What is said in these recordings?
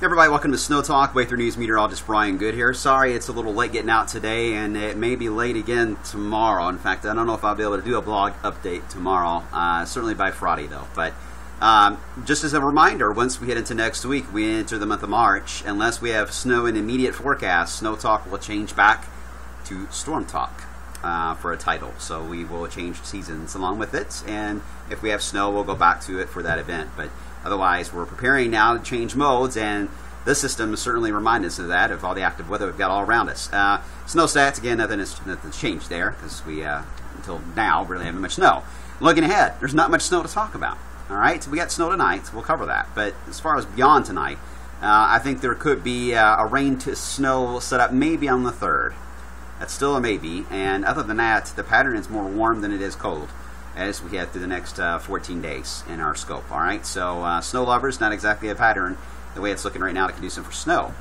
Everybody, welcome to Snow Talk. Way Through News meteorologist Brian Good here. Sorry it's a little late getting out today, and it may be late again tomorrow. In fact, I don't know if I'll be able to do a blog update tomorrow. Certainly by Friday, though. But just as a reminder, once we head into next week, we enter the month of March. Unless we have snow in immediate forecast, Snow Talk will change back to Storm Talk for a title. So we will change seasons along with it, and if we have snow, we'll go back to it for that event. But otherwise, we're preparing now to change modes, and this system certainly reminds us of that, of all the active weather we've got all around us. Snow stats, again, nothing's changed there, because we, until now, really haven't much snow. Looking ahead, there's not much snow to talk about. All right, so we got snow tonight, we'll cover that. But as far as beyond tonight, I think there could be a rain to snow set up maybe on the 3rd. That's still a maybe, and other than that, the pattern is more warm than it is cold as we head through the next 14 days in our scope. All right, so snow lovers, not exactly a pattern the way it's looking right now to conducive for snow.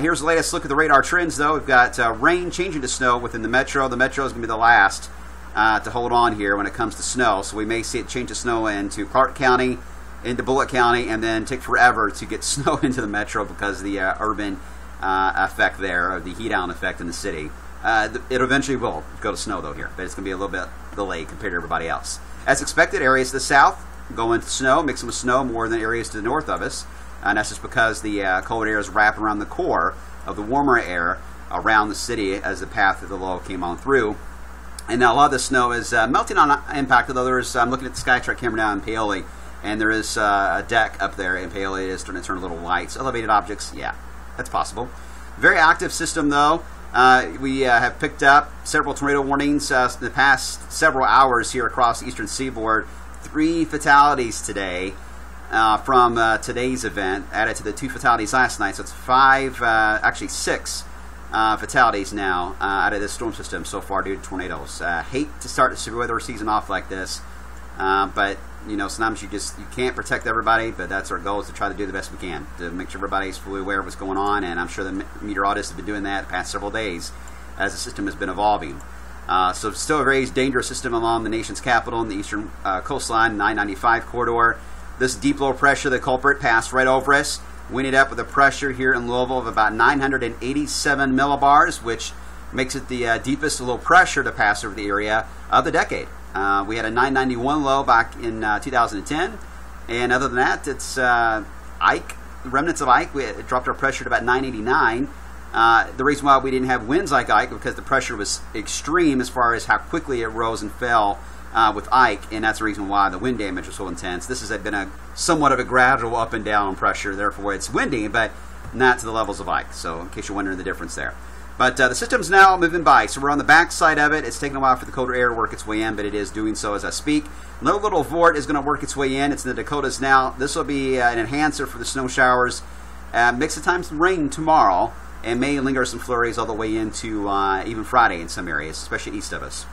Here's the latest look at the radar trends, though. We've got rain changing to snow within the metro. The metro is going to be the last to hold on here when it comes to snow, so we may see it change to snow into Clark County, into Bullitt County, and then take forever to get snow into the metro because of the urban effect there, or the heat island effect in the city. It eventually will go to snow, though, here, but it's going to be a little bit delayed compared to everybody else. As expected, areas to the south go into snow, mixing with snow more than areas to the north of us, and that's just because the cold air is wrapped around the core of the warmer air around the city as the path of the low came on through. And now a lot of the snow is melting on impact, although I'm looking at the SkyTrack camera now in Paoli, and there is a deck up there in Paoli. It is starting to turn a little light. So elevated objects, yeah, that's possible. Very active system, though. We have picked up several tornado warnings in the past several hours here across the eastern seaboard. 3 fatalities today from today's event, added to the 2 fatalities last night. So it's 5, actually 6 fatalities now out of this storm system so far due to tornadoes. Hate to start the severe weather season off like this, but you know, sometimes you can't protect everybody, but that's our goal, is to try to do the best we can to make sure everybody's fully aware of what's going on, and I'm sure the meteorologists have been doing that the past several days as the system has been evolving. So still a very dangerous system along the nation's capital and the eastern coastline, 995 corridor. This deep low pressure, the culprit, passed right over us. We ended up with a pressure here in Louisville of about 987 millibars, which makes it the deepest low pressure to pass over the area of the decade. We had a 991 low back in 2010, and other than that, it's Ike, remnants of Ike. We dropped our pressure to about 989. The reason why we didn't have winds like Ike because the pressure was extreme as far as how quickly it rose and fell with Ike, and that's the reason why the wind damage was so intense. This has been somewhat of a gradual up and down pressure, therefore it's windy, but not to the levels of Ike, so in case you're wondering the difference there. But the system's now moving by, so we're on the back side of it. It's taking a while for the colder air to work its way in, but it is doing so as I speak. Low little Vort is going to work its way in. It's in the Dakotas now. This will be an enhancer for the snow showers. Mix of times rain tomorrow, and may linger some flurries all the way into even Friday in some areas, especially east of us.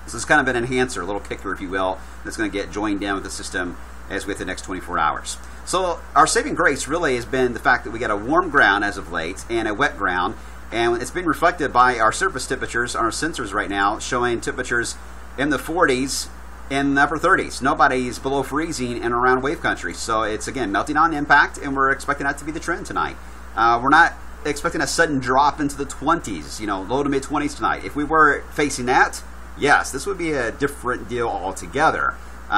So it's kind of an enhancer, a little kicker, if you will, that's going to get joined in with the system as with the next 24 hours. So our saving grace really has been the fact that we got a warm ground as of late and a wet ground. And it's been reflected by our surface temperatures on our sensors right now, showing temperatures in the 40s and the upper 30s. Nobody's below freezing and around wave country. So it's, again, melting on impact, and we're expecting that to be the trend tonight. We're not expecting a sudden drop into the 20s, low to mid-20s tonight. If we were facing that, yes, this would be a different deal altogether.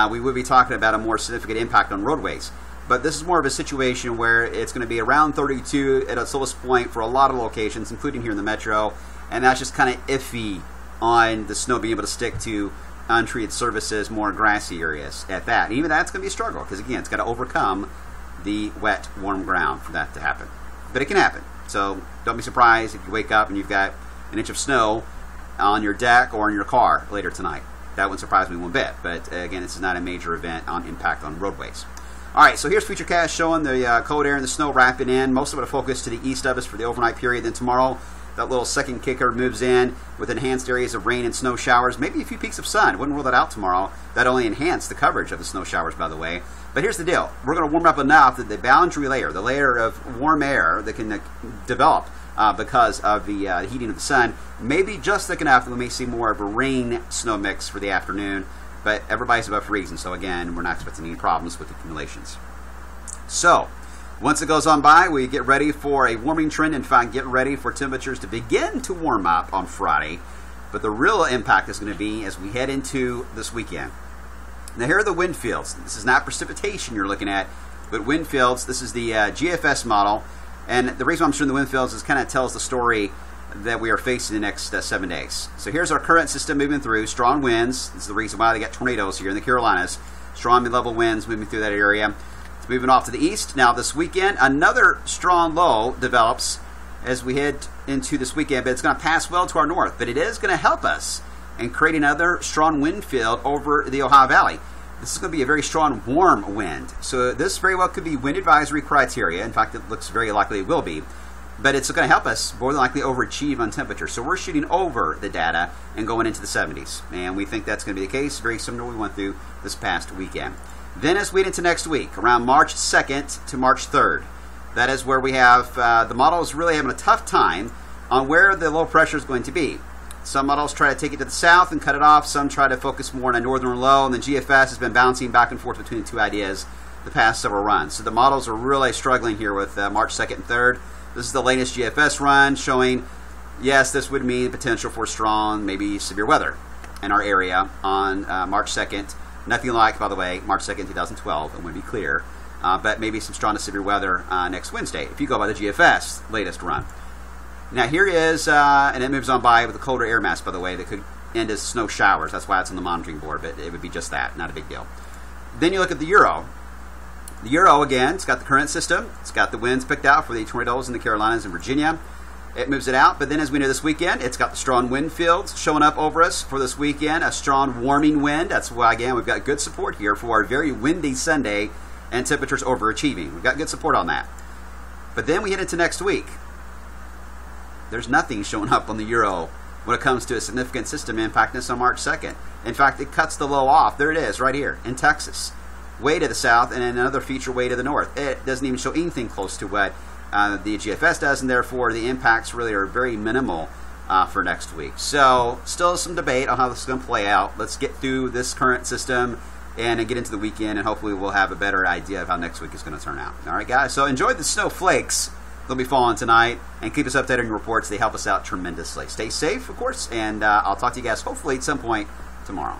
We would be talking about a more significant impact on roadways. But this is more of a situation where it's going to be around 32 at its lowest point for a lot of locations, including here in the metro, and that's just kind of iffy on the snow being able to stick to untreated surfaces, more grassy areas at that. And even that's going to be a struggle because, again, it's got to overcome the wet, warm ground for that to happen. But it can happen. So don't be surprised if you wake up and you've got an inch of snow on your deck or in your car later tonight. That wouldn't surprise me one bit. But, again, this is not a major event on impact on roadways. All right, so here's Futurecast showing the cold air and the snow wrapping in. Most of it will focus to the east of us for the overnight period. Then tomorrow, that little second kicker moves in with enhanced areas of rain and snow showers. Maybe a few peaks of sun. Wouldn't rule that out tomorrow. That only enhanced the coverage of the snow showers, by the way. But here's the deal. We're going to warm up enough that the boundary layer, the layer of warm air that can develop because of the heating of the sun, may be just thick enough that we may see more of a rain-snow mix for the afternoon. But everybody's above freezing, so again, we're not expecting any problems with accumulations. So, Once it goes on by, we get ready for a warming trend. In fact, get ready for temperatures to begin to warm up on Friday. But the real impact is going to be as we head into this weekend. Now, here are the wind fields. This is not precipitation you're looking at, but wind fields. This is the GFS model. And the reason I'm showing the wind fields is kind of tells the story that we are facing the next 7 days. So here's our current system moving through. Strong winds. This is the reason why they got tornadoes here in the Carolinas. Strong mid-level winds moving through that area. It's moving off to the east. Now this weekend, another strong low develops as we head into this weekend, but it's going to pass well to our north. But it is going to help us in creating another strong wind field over the Ohio Valley. This is going to be a very strong warm wind. So this very well could be wind advisory criteria. In fact, it looks very likely it will be. But it's going to help us more than likely overachieve on temperature. So we're shooting over the data and going into the 70s. And we think that's going to be the case, very similar to what we went through this past weekend. Then as we head into next week, around March 2nd to March 3rd, that is where we have the models really having a tough time on where the low pressure is going to be. Some models try to take it to the south and cut it off. Some try to focus more on a northern low. And the GFS has been bouncing back and forth between the two ideas the past several runs. So the models are really struggling here with March 2nd and 3rd. This is the latest GFS run showing, yes, this would mean potential for strong, maybe severe weather in our area on March 2nd. Nothing like, by the way, March 2nd, 2012, I want to be clear. But maybe some strong to severe weather next Wednesday, if you go by the GFS latest run. Now here is, and it moves on by with a colder air mass, by the way, that could end as snow showers. That's why it's on the monitoring board, but it would be just that, not a big deal. Then you look at the Euro. The Euro, again, it's got the current system. It's got the winds picked out for the tornadoes in the Carolinas and Virginia. It moves it out, but then as we know this weekend, it's got the strong wind fields showing up over us for this weekend, a strong warming wind. That's why, again, we've got good support here for our very windy Sunday and temperatures overachieving. We've got good support on that. But then we head into next week. There's nothing showing up on the Euro when it comes to a significant system impacting us on March 2nd. In fact, it cuts the low off. There it is, right here in Texas. Way to the south, and another feature way to the north. It doesn't even show anything close to what the GFS does, and therefore the impacts really are very minimal for next week. So still some debate on how this is going to play out. Let's get through this current system and get into the weekend, and hopefully we'll have a better idea of how next week is going to turn out. All right, guys, so enjoy the snowflakes. They'll be falling tonight, and keep us updated on your reports. They help us out tremendously. Stay safe, of course, and I'll talk to you guys hopefully at some point tomorrow.